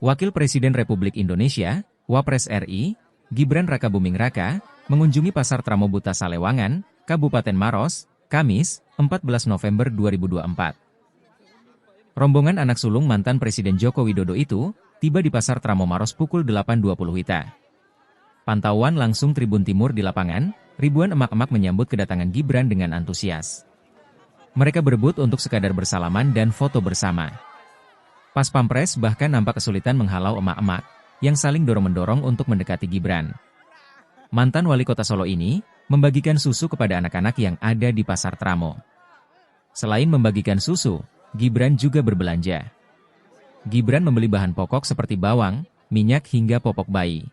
Wakil Presiden Republik Indonesia, Wapres RI, Gibran Rakabuming Raka, mengunjungi Pasar Tramobuta Salewangan, Kabupaten Maros, Kamis, 14 November 2024. Rombongan anak sulung mantan Presiden Joko Widodo itu, tiba di Pasar Tramo Maros pukul 8.20 WITA. Pantauan langsung Tribun Timur di lapangan, ribuan emak-emak menyambut kedatangan Gibran dengan antusias. Mereka berebut untuk sekadar bersalaman dan foto bersama. Pas Pampres bahkan nampak kesulitan menghalau emak-emak, yang saling dorong-mendorong untuk mendekati Gibran. Mantan wali kota Solo ini, membagikan susu kepada anak-anak yang ada di Pasar Tramo. Selain membagikan susu, Gibran juga berbelanja. Gibran membeli bahan pokok seperti bawang, minyak hingga popok bayi.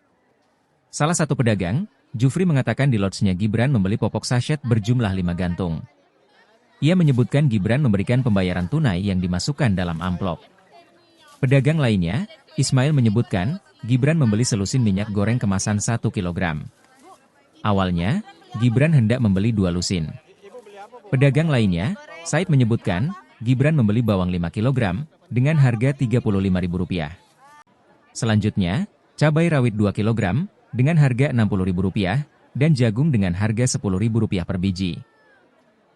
Salah satu pedagang, Jufri mengatakan di lodge-nya Gibran membeli popok sachet berjumlah 5 gantung. Ia menyebutkan Gibran memberikan pembayaran tunai yang dimasukkan dalam amplop. Pedagang lainnya, Ismail menyebutkan, Gibran membeli selusin minyak goreng kemasan 1 kg. Awalnya, Gibran hendak membeli 2 lusin. Pedagang lainnya, Said menyebutkan, Gibran membeli bawang 5 kg, dengan harga Rp35.000. Selanjutnya, cabai rawit 2 kg, dengan harga Rp60.000, dan jagung dengan harga Rp10.000 per biji.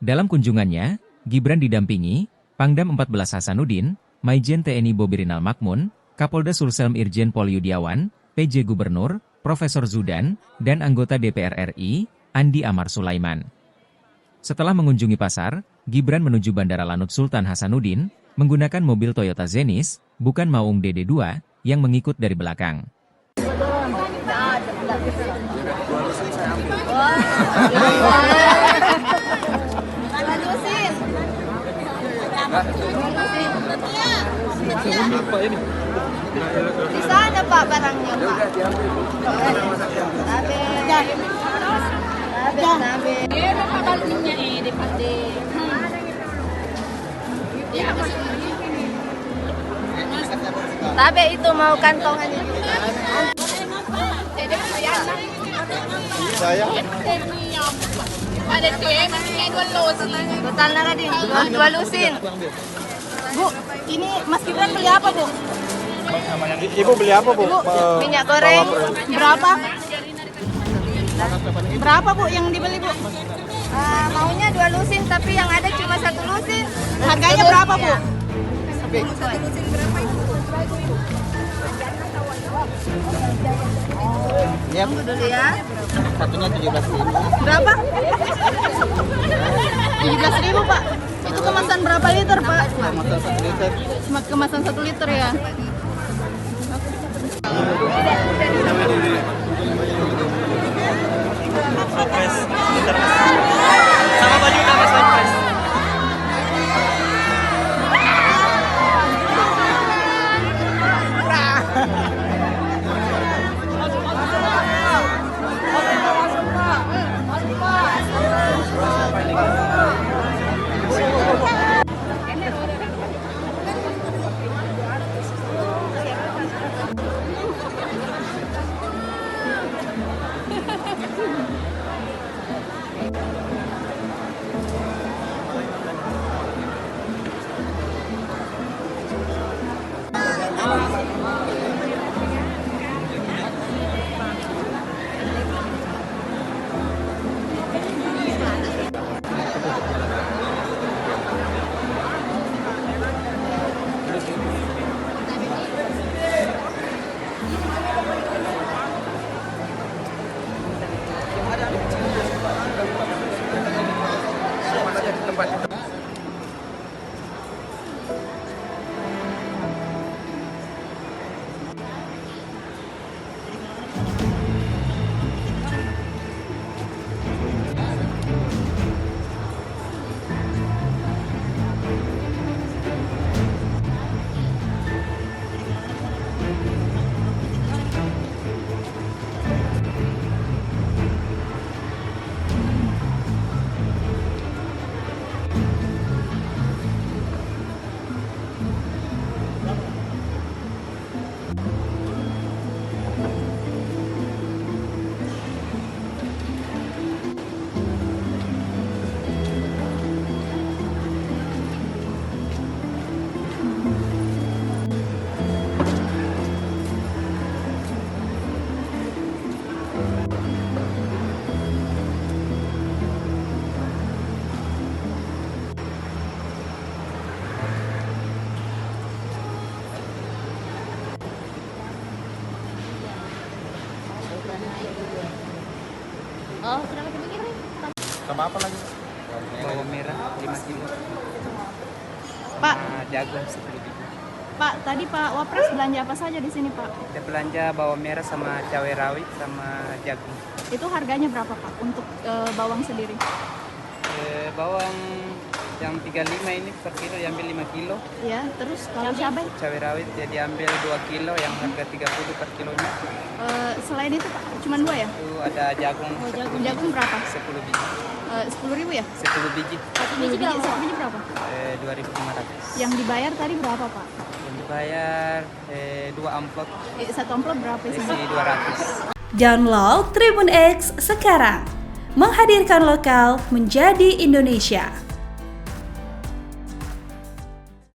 Dalam kunjungannya, Gibran didampingi, Pangdam 14 Hasanuddin, Maijen TNI Bobirinal Makmun, Kapolda Sulsel Irjen Pol Yudiawan, PJ Gubernur, Profesor Zudan, dan anggota DPR RI, Andi Amar Sulaiman. Setelah mengunjungi pasar, Gibran menuju Bandara Lanut Sultan Hasanuddin, menggunakan mobil Toyota Zenith, bukan Maung DD2, yang mengikut dari belakang. Di sana Pak barangnya Pak. Tabe itu mau kantongannya. Saya Ada tuh masih 2 lusin. Total na din, 2 lusin. Bu, ini Mas Gibran beli apa, Bu? Ibu beli apa, Bu? Bu, minyak goreng berapa? Berapa, Bu, yang dibeli, Bu? Maunya 2 lusin, tapi yang ada cuma 1 lusin. Harganya berapa, Bu? 1 lusin berapa itu? Ya, Tunggu dulu ya. satunya 17.000. Berapa? 17.000, Pak. Itu kemasan berapa liter, Pak? Kemasan 1 liter. Kemasan 1 liter ya. Sama baju udah Mas Wapres. Bawang merah 5 kilo. Pak, Jagung 10 biji. Pak, tadi Pak Wapres belanja apa saja di sini, Pak? Kita belanja bawang merah sama cabai rawit sama jagung. Itu harganya berapa, Pak, untuk bawang sendiri? Bawang yang 35 ini per kilo diambil 5 kilo. Ya, terus kalau cabai? Cabai rawit ya diambil 2 kilo yang harga 30 per kilonya. Selain itu, Pak, cuma 2 ya? Itu ada jagung. Jagung berapa? 10 biji. 10.000 ya? 10 biji. Satu biji berapa? 2.500. Yang dibayar tadi berapa, Pak? Yang dibayar 2 amplop Satu amplop berapa isi isinya? 200. Download Tribun X sekarang. Menghadirkan lokal menjadi Indonesia.